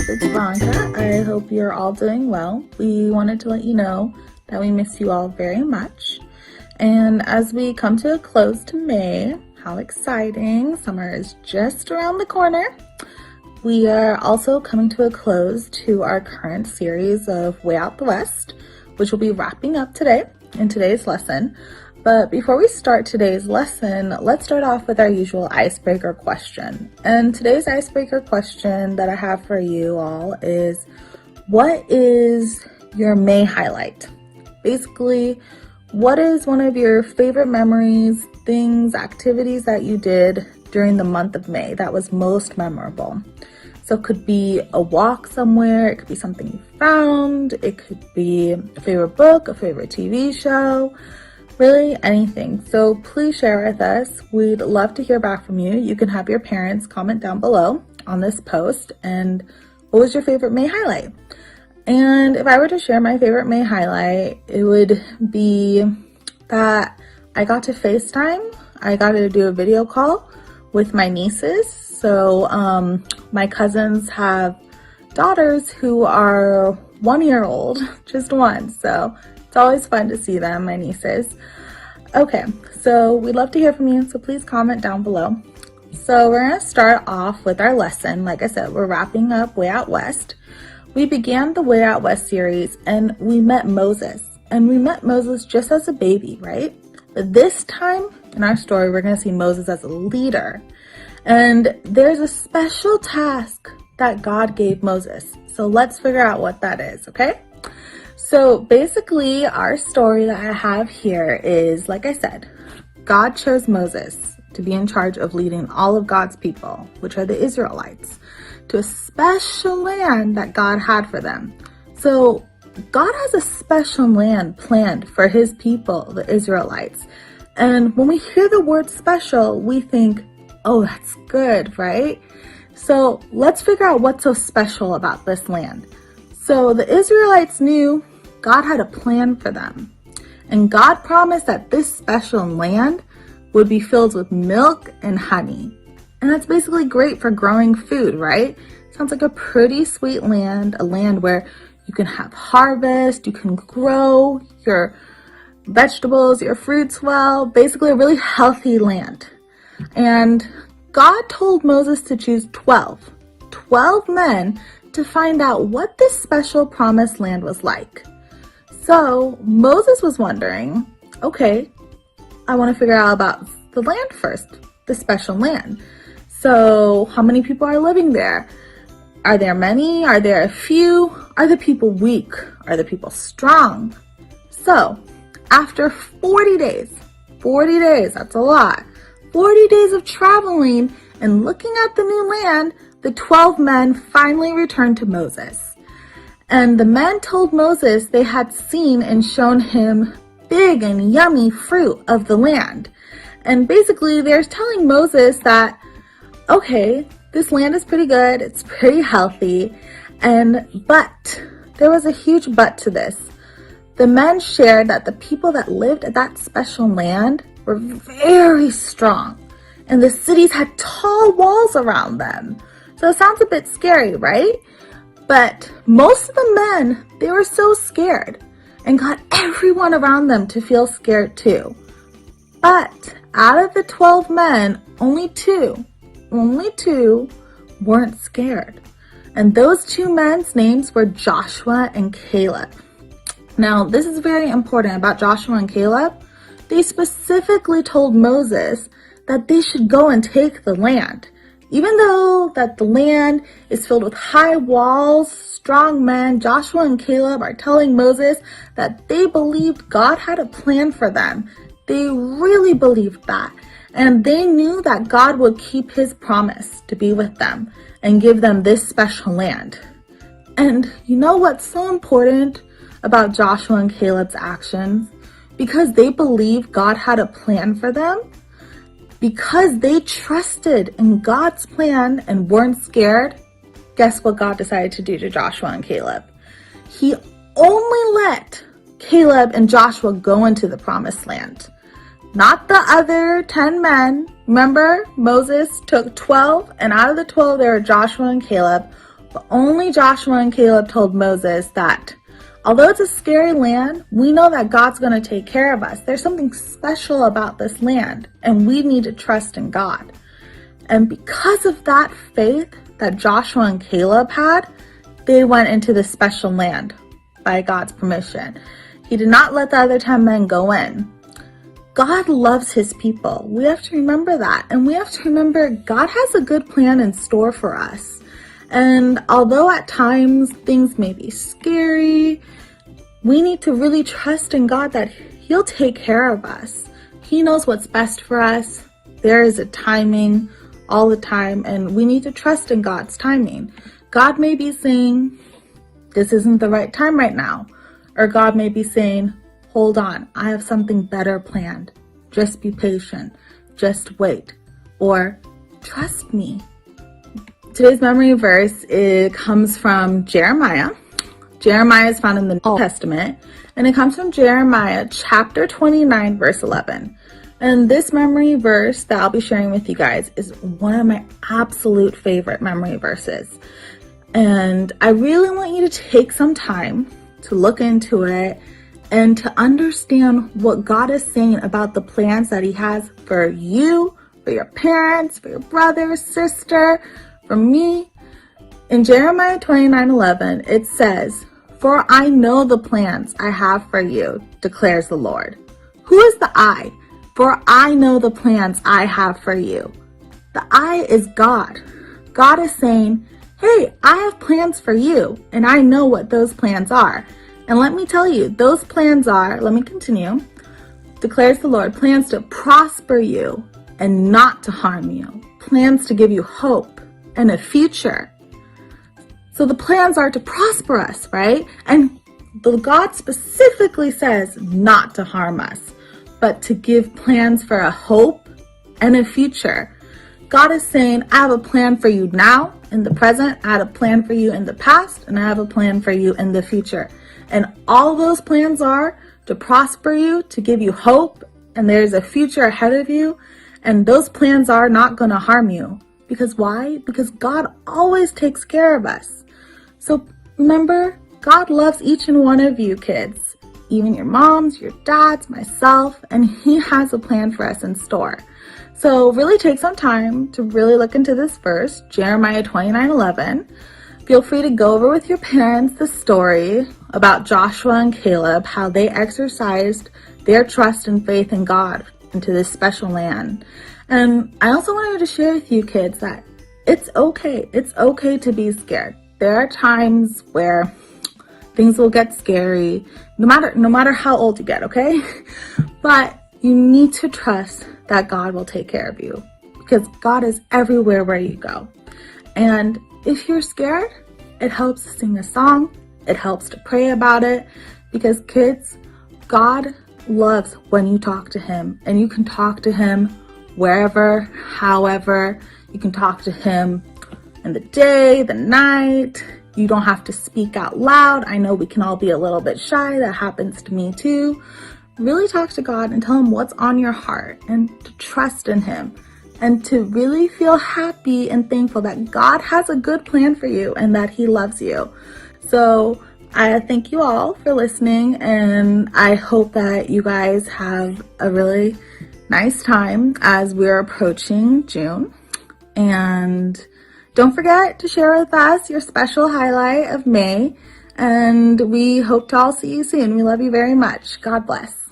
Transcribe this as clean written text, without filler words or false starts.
It's Veronica. I hope you're all doing well. We wanted to let you know that we miss you all very much. And as we come to a close to May, how exciting! Summer is just around the corner. We are also coming to a close to our current series of Way Out the West, which will be wrapping up today in today's lesson. But before we start today's lesson, let's start off with our usual icebreaker question. And today's icebreaker question that I have for you all is, what is your May highlight? Basically, what is one of your favorite memories, things, activities that you did during the month of May that was most memorable? So it could be a walk somewhere, it could be something you found, it could be a favorite book, a favorite TV show, really anything. So please share with us. We'd love to hear back from you. You can have your parents comment down below on this post. And what was your favorite May highlight? And if I were to share my favorite May highlight, it would be that I got to FaceTime. I got to do a video call with my nieces. So my cousins have daughters who are 1 year old, just one. So it's always fun to see them, my nieces. Okay, so we'd love to hear from you, so please comment down below. So we're gonna start off with our lesson. Like I said, we're wrapping up Way Out West. We began the Way Out West series and we met Moses. And we met Moses just as a baby, right? But this time in our story, we're gonna see Moses as a leader. And there's a special task that God gave Moses. So let's figure out what that is, okay? So basically, our story that I have here is, like I said, God chose Moses to be in charge of leading all of God's people, which are the Israelites, to a special land that God had for them. So God has a special land planned for his people, the Israelites. And when we hear the word special, we think, oh, that's good, right? So let's figure out what's so special about this land. So the Israelites knew God had a plan for them. And God promised that this special land would be filled with milk and honey. And that's basically great for growing food, right? Sounds like a pretty sweet land, a land where you can have harvest, you can grow your vegetables, your fruits well, basically a really healthy land. And God told Moses to choose 12 men to find out what this special promised land was like. So Moses was wondering, okay, I want to figure out about the land first, the special land. So how many people are living there? Are there many? Are there a few? Are the people weak? Are the people strong? So after 40 days, that's a lot, 40 days of traveling and looking at the new land, the 12 men finally returned to Moses. And the men told Moses they had seen and shown him big and yummy fruit of the land. And basically they're telling Moses that, okay, this land is pretty good, it's pretty healthy, but there was a huge but to this. The men shared that the people that lived at that special land were very strong, and the cities had tall walls around them. So it sounds a bit scary, right? But most of the men, they were so scared and got everyone around them to feel scared too. But out of the 12 men, only two weren't scared. And those two men's names were Joshua and Caleb. Now, this is very important about Joshua and Caleb. They specifically told Moses that they should go and take the land. Even though that the land is filled with high walls, strong men, Joshua and Caleb are telling Moses that they believed God had a plan for them. They really believed that. And they knew that God would keep his promise to be with them and give them this special land. And you know what's so important about Joshua and Caleb's actions? Because they believed God had a plan for them, because they trusted in God's plan and weren't scared, guess what God decided to do to Joshua and Caleb? He only let Caleb and Joshua go into the promised land. Not the other 10 men. Remember, Moses took 12, and out of the 12, there were Joshua and Caleb. But only Joshua and Caleb told Moses that although it's a scary land, we know that God's going to take care of us. There's something special about this land, and we need to trust in God. And because of that faith that Joshua and Caleb had, they went into this special land by God's permission. He did not let the other 10 men go in. God loves his people. We have to remember that. And we have to remember God has a good plan in store for us. And although at times things may be scary, we need to really trust in God that he'll take care of us. He knows what's best for us. There is a timing all the time, and we need to trust in God's timing. God may be saying, this isn't the right time right now. Or God may be saying, hold on, I have something better planned. Just be patient. Just wait. Or trust me. Today's memory verse, it comes from Jeremiah. Jeremiah is found in the Old Testament, and it comes from Jeremiah chapter 29, verse 11. And this memory verse that I'll be sharing with you guys is one of my absolute favorite memory verses. And I really want you to take some time to look into it and to understand what God is saying about the plans that he has for you, for your parents, for your brother, sister, for me. In Jeremiah 29:11, it says, "For I know the plans I have for you, declares the Lord." Who is the I? For I know the plans I have for you. The I is God. God is saying, hey, I have plans for you, and I know what those plans are. And let me tell you, those plans are, let me continue, declares the Lord, plans to prosper you and not to harm you. Plans to give you hope and a future. So the plans are to prosper us, right? And the God specifically says not to harm us, but to give plans for a hope and a future. God is saying, I have a plan for you now, in the present, I had a plan for you in the past, and I have a plan for you in the future. And all those plans are to prosper you, to give you hope, and there's a future ahead of you, and those plans are not going to harm you. Because why? Because God always takes care of us. So remember, God loves each and one of you kids, even your moms, your dads, myself, and he has a plan for us in store. So really take some time to really look into this verse, Jeremiah 29:11. Feel free to go over with your parents the story about Joshua and Caleb, how they exercised their trust and faith in God into this special land. And I also wanted to share with you kids that it's okay. It's okay to be scared. There are times where things will get scary, no matter how old you get, okay? But you need to trust that God will take care of you, because God is everywhere where you go. And if you're scared, it helps to sing a song. It helps to pray about it, because kids, God loves when you talk to him, and you can talk to him wherever, however. You can talk to him in the day, the night. You don't have to speak out loud. I know we can all be a little bit shy. That happens to me too. Really talk to God and tell him what's on your heart, and to trust in him, and to really feel happy and thankful that God has a good plan for you and that he loves you. So I thank you all for listening, and I hope that you guys have a really nice time as we're approaching June. And don't forget to share with us your special highlight of May, and we hope to all see you soon. We love you very much. God bless.